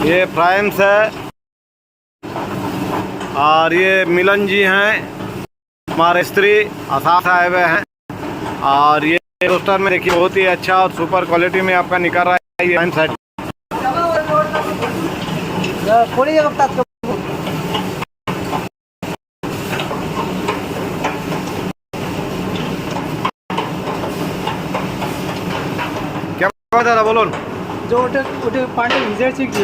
ये फ्राइम्स है और ये मिलन जी हैं, हमारे स्त्री आसाफ आए हुए हैं। और ये रोस्टर में देखिए बहुत ही अच्छा और सुपर क्वालिटी में आपका निकल रहा है ये सेट। क्या दादा बोलুন যে ওটা পানিতে ভিজেছে কি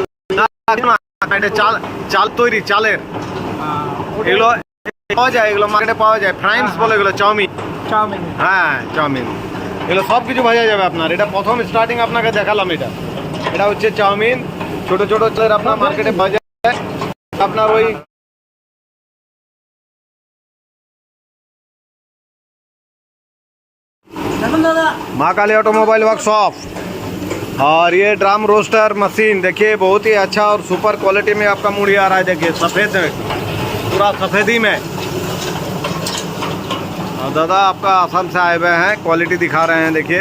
এটা চাল চাল তৈরি চালের এগুলো পাওয়া যায়, এগুলো মার্কেটে পাওয়া যায়। ফ্রাইমস বলে এগুলো চাউমিন। চাউমিন হ্যাঁ চাউমিন, এগুলো সব কিছু ভাজা যাবে আপনার। এটা প্রথম স্টার্টিং আপনাকে দেখালাম। এটা হচ্ছে চাউমিন, ছোট ছোট চালের আপনার মার্কেটে ভাজা যায় আপনার ওই माँ काली ऑटोमोबाइल वर्कशॉप। और ये ड्रम रोस्टर मशीन देखिए बहुत ही अच्छा और सुपर क्वालिटी में आपका मूढ़ी आ रहा है। देखिए सफ़ेद में, पूरा सफ़ेदी में। और दादा आपका असम से आए हुए हैं, क्वालिटी दिखा रहे हैं। देखिए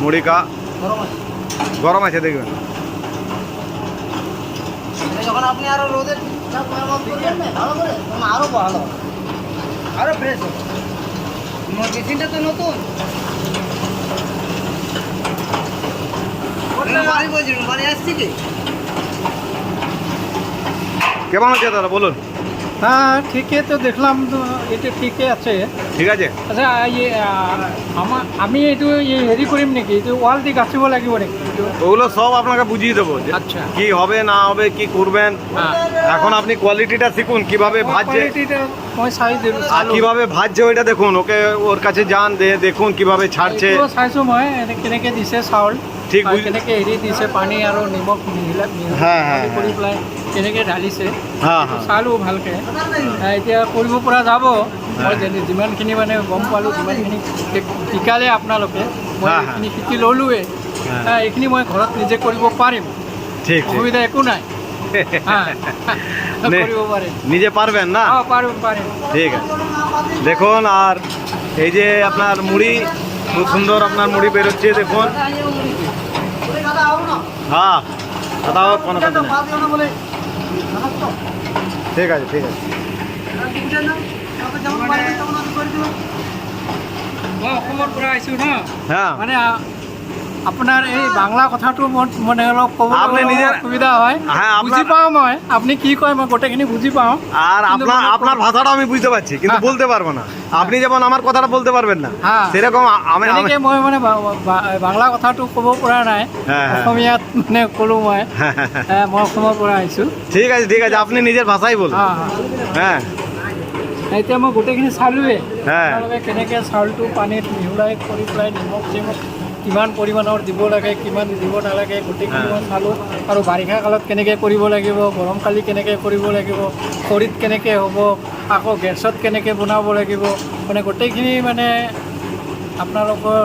मूढ़ी का गरम আছে দেখবেন। যখন আপনি আরো রোদে করবেন না ভালো করে তখন আরো ভালো আরো ফ্রেশ হবে। মেশিনটা তো নতুন বাড়ি বলছিলাম, বাড়ি আসছি কি কেমন আছে দাদা বলুন? হ্যাঁ ঠিকই তো দেখলাম, তো এটা ঠিকই আছে। ঠিক আছে। আচ্ছা ইয়ে আমি এইটো হেৰি কৰিম নেকি, এইটো ৱাল দি গাঁঠিব লাগিব নেকি? ওগুলো সব আপনাকে বুঝিয়ে দেবো যে আচ্ছা। কি হবে না হবে, কি করবেন। এখন আপনি কোয়ালিটিটা শিখুন, কিভাবে ভাজছে কোৱালিটিটা মই চাই দিলোঁ, আর কিভাবে ভাজছে ওইটা দেখুন। ওকে ওর কাছে যান, দেখুন কিভাবে ছাড়ছে। চাইছোঁ মই কেনেকৈ দিছে চাউল, ঠিক কেনেকৈ হেৰি দিছে, পানী আৰু নিমখ মিহলি কৰি পেলাই কেনেকৈ ঢালিছে হ্যাঁ হ্যাঁ চালোঁ ভালকৈ। এতিয়া কৰিব পৰা যাব। মই যিমানখিনি মানে গম পালোঁ, যিমানখিনি শিকালে আপোনালোকে, মই এইখিনি শিকি ল'লোৱে। এইখিনি মই ঘৰত নিজে কৰিব পাৰিম, ঠিক অসুবিধা একো নাই। কৰিব পাৰিম, নিজে পারবেন না? পাৰিম। ঠিক আছে, দেখুন। আর এই যে আপনার মুড়ি, খুব সুন্দর আপনার মুড়ি বেরোচ্ছে দেখুন। হ্যাঁ দাদা কোনো কথা নেই। ঠিক আছে ঠিক আছে। মই অসমৰ পৰা আহিছোঁ ন, হ্যাঁ মানে আপোনাৰ এই বাংলা কথাটো মানে অলপ আপনি ক'বলৈ নিজে অসুবিধা হয়। হ্যাঁ বুজি পাওঁ মই, আপুনি কি কয় মই গোটেইখিনি বুজি পাওঁ। আর আপনার ভাষাটা আমি বুঝতে পারছি, কিন্তু বলতে পারবো না। আপনি যেমন আমার কথাটা বলতে পারবেন না, সেরকম আমি এনেকৈ মই মানে বাংলা কথাটো ক'ব পৰা নাই। অসমীয়াত মানে ক'লোঁ মই, মই অসমৰ পৰা আহিছোঁ। ঠিক আছে ঠিক আছে, আপনি নিজের ভাষাই বলুন। হ্যাঁ এতিয়া মই গোটেইখিনি চালোঁৱে, হ্যাঁ আপোনালোকে কেনেকৈ চাউলটো পানীত মিহলাই কৰি পেলাই নিমখ চিমখ কিমান পৰিমাণৰ দিব লাগে, কিমান দিব নালাগে, গোটেইখিনি মই চালোঁ। আৰু বাৰিষা কালত কেনেকৈ কৰিব লাগিব, গৰম কালি কেনেকৈ কৰিব লাগিব, খৰিত কেনেকৈ হ'ব, আকৌ গেছত কেনেকৈ বনাব লাগিব, মানে গোটেইখিনি মানে আপোনালোকৰ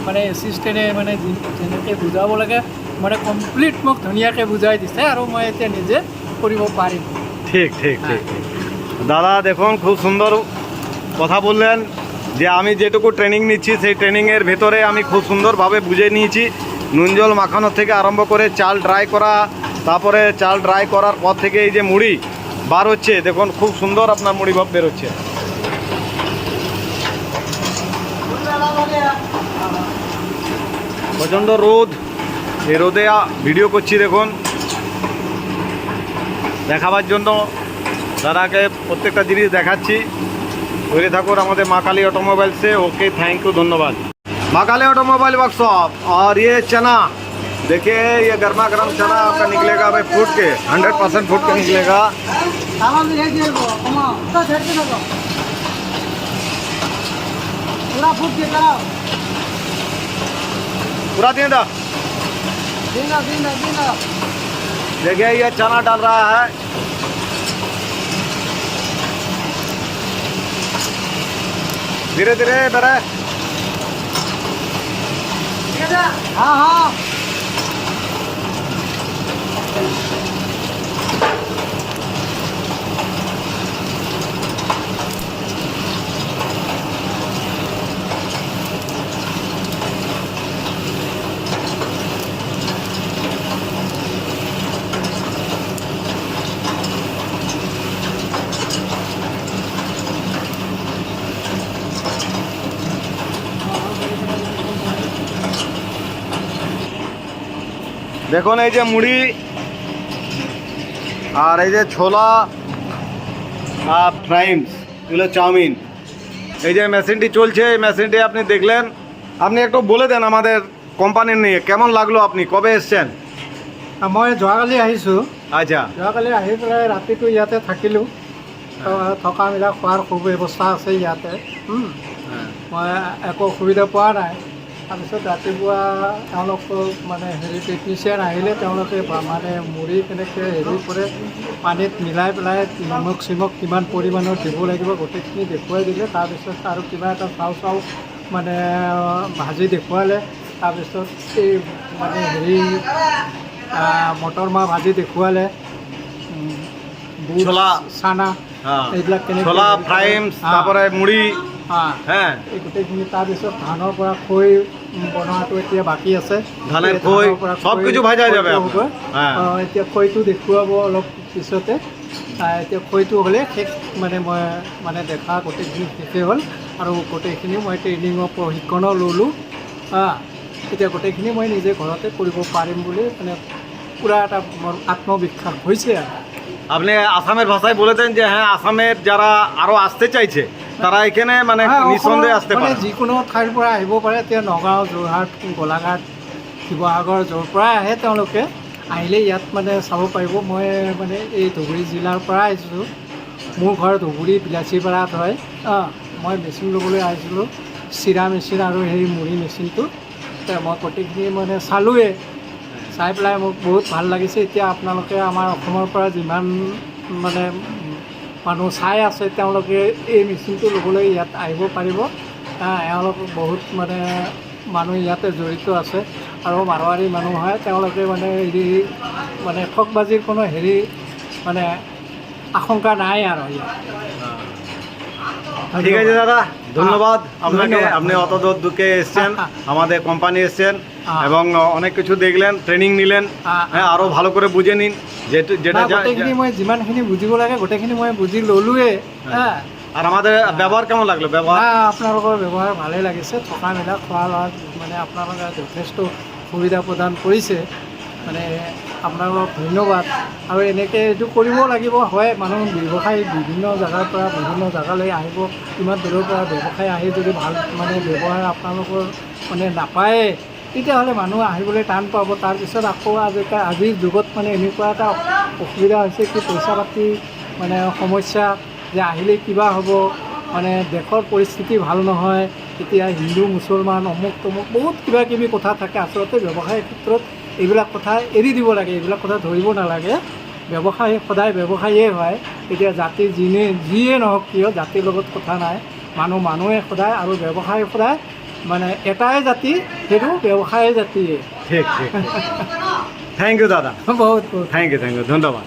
মানে এছিষ্টেণ্টে মানে যেনেকৈ বুজাব লাগে মানে কমপ্লিট মোক ধুনীয়াকৈ বুজাই দিছে, আৰু মই এতিয়া নিজে কৰিব পাৰিম। ঠিক ঠিক ঠিক। দাদা দেখুন খুব সুন্দর কথা বললেন যে আমি যেটুকু ট্রেনিং নিচ্ছি সেই ট্রেনিংয়ের ভেতরে আমি খুব সুন্দরভাবে বুঝে নিয়েছি। নুন জল মাখানোর থেকে আরম্ভ করে চাল ড্রাই করা, তারপরে চাল ড্রাই করার পর থেকে এই যে মুড়ি বার হচ্ছে দেখুন, খুব সুন্দর আপনার মুড়ি ভাব বেরোচ্ছে। প্রচণ্ড রোদ, এই রোদে ভিডিও করছি দেখুন দেখাবার জন্য। দাদাকে প্রত্যেকটা জিনিস দেখাচ্ছি। ধরে থাকুন আমাদের माँ काली ऑटोमोबाइल से। ओके थैंक यू, धन्यवाद। माँ काली ऑटोमोबाइल वर्कशॉप। और ये चना देखिए, ये गर्मा गर्म चना आपका निकलेगा भाई फूट के, 100% फूट के निकलेगा। पूरा दिन दा देखिए ये चना डाल रहा है। धीरे धीरे बड़ा। हाँ हाँ দেখুন এই যে মুড়ি আর এই যে ছোলা আর ফ্রাইমস এগুলো চাউমিন, এই যে মেশিনটি চলছে, এই মেশিনটি আপনি দেখলেন। আপনি একটু বলে দেন আমাদের কোম্পানির নিয়ে কেমন লাগলো, আপনি কবে এসছেন? মই যোৱাকালি আহিছোঁ। আচ্ছা, যোৱাকালি আহি পেলাই ৰাতিটো ইয়াতে থাকিলোঁ। থকা মেলা খোৱাৰ সুব্যৱস্থা আছে ইয়াতে। মই একো অসুবিধা পোৱা নাই। তাৰপিছত ৰাতিপুৱা তেওঁলোক মানে হেৰি টেকনিচিয়ান আহিলে, তেওঁলোকে মানে মুড়ি কেনেকৈ হেৰি কৰে, পানীত মিলাই পেলাই নিমখ চিমখ কিমান পৰিমাণৰ দিব লাগিব গোটেইখিনি দেখুৱাই দিলে। তাৰপিছত আৰু কিবা এটা চাউ মানে ভাজি দেখুৱালে। তাৰপিছত এই মানে হেৰি মটৰ মাহ ভাজি দেখুৱালে, বুট ছোলা, চানা এইবিলাক কেনেকৈ ছোলা ফ্রাইমস তারপরে মুড়ি, হ্যাঁ এই গোটেইখিনি। তাৰপিছত ধানৰ পৰা খৈ বনোৱাটো এতিয়া বাকী আছে। ধানের এই খই ধানৰ পৰা সব খৈ- কিছু ভাজা যাবে খৈটো আপনার। হ'ব। হ্যাঁ এতিয়া খৈটো দেখুৱাব অলপ পিছতে। এতিয়া খৈটো হ'লে শেষ মানে মই মানে দেখা গোটেইখিনি শেষেই হ'ল। আৰু গোটেইখিনি মই ট্ৰেইনিঙৰ প্ৰশিক্ষণো ল'লোঁ। এতিয়া গোটেইখিনি মই নিজে ঘৰতে কৰিব পাৰিম বুলি মানে পুরা একটা আমার আত্মবিশ্বাস হয়েছে। আপনি আসামের ভাষায় বলেছেন যে হ্যাঁ, আসামের যারা আরো আসতে চাইছে তারা এখানে মানে নিঃসন্দেহে আসতে মানে পারে। যিকোনো ঠাইৰ পৰা আহিব পাৰে। এতিয়া নগাঁও, যোৰহাট, গোলাঘাট, শিৱসাগৰ য'ৰ পৰা আহে তেওঁলোকে আহিলে ইয়াত মানে চাব পাৰিব। মই মানে এই ধুবুৰী জিলাৰ পৰা আহিছোঁ। মোৰ ঘৰ ধুবুৰী বিলাচীপাৰাত হয়। মই মেচিন ল'বলৈ আহিছিলোঁ, চিৰা মেচিন আৰু সেই মুড়ি মেচিনটো। মই গোটেইখিনি মানে চালোঁৱে, চাই পেলাই মোক বহুত ভাল লাগিছে। এতিয়া আপোনালোকে আমাৰ অসমৰ পৰা যিমান মানে মানুহ চাই আছে তেওঁলোকে এই মেচিনটো ল'বলৈ ইয়াত আহিব পাৰিব। এওঁলোক বহুত মানে মানুহ ইয়াতে জড়িত আছে আৰু মাৰোৱাৰী মানুহ হয়। তেওঁলোকে মানে হেৰি মানে ঠগবাজিৰ কোনো হেৰি মানে আশংকা নাই আৰু ইয়াত। ঠিক আছে দাদা, ধন্যবাদ আপনাকে। ধন্যবাদ। আপনি অত দূর দুকে এসছেন, আমাদের কোম্পানি এসছেন হ্যাঁ। এবং অনেক কিছু দেখলেন, ট্রেনিং নিলেন। হ্যাঁ, আরো ভালো করে বুঝে নিন যেটা গোটেইখিনি মই যিমানখিনি বুজিব লাগে গোটেইখিনি মই বুজি ল'লোৱে। আর আমাদের ব্যবহার কেমন লাগলো? ব্যবহার আপোনালোকৰ ব্যৱহাৰ ভালেই লাগিছে। থকা মেলা খোৱা লোৱা মানে আপোনালোকে যথেষ্ট সুবিধা প্ৰদান কৰিছে। মানে আপোনালোকক ধন্যবাদ। আৰু এনেকৈ এইটো কৰিব লাগিব। হয়, মানুহ ব্যৱসায়ী বিভিন্ন জেগাৰ পৰা বিভিন্ন জেগালৈ আহিব, ইমান দূৰৰ পৰা ব্যৱসায়ী আহি যদি ভাল মানে ব্যৱহাৰ আপোনালোকৰ মানে নাপায়ে তেতিয়াহ'লে মানুহ আহিবলৈ টান পাব। তাৰপিছত আকৌ আজিৰ যুগত মানে এনেকুৱা এটা অসুবিধা হৈছে কি পইচা পাতি মানে সমস্যা, যে আহিলে কিবা হ'ব, মানে দেশৰ পৰিস্থিতি ভাল নহয়, এতিয়া হিন্দু মুছলমান অমুক তমুক বহুত কিবা কিবি কথা থাকে। আচলতে ব্যৱসায়ৰ ক্ষেত্ৰত এইবিলাক কথা এৰি দিব লাগে, এইবিলাক কথা ধৰিব নালাগে। ব্যৱসায় সদায় ব্যৱসায়ীয়ে হয়। এতিয়া জাতি যিয়ে নহওক কিয়, জাতিৰ লগত কথা নাই। মানুহে সদায়, আৰু ব্যৱসায় সদায় মানে এটাই জাতি, সেইটো ব্যৱসায় জাতিয়ে। ঠিক ঠিক। থ্যাংক ইউ দাদা, বহুত বহুত থ্যাংক ইউ ধন্যবাদ।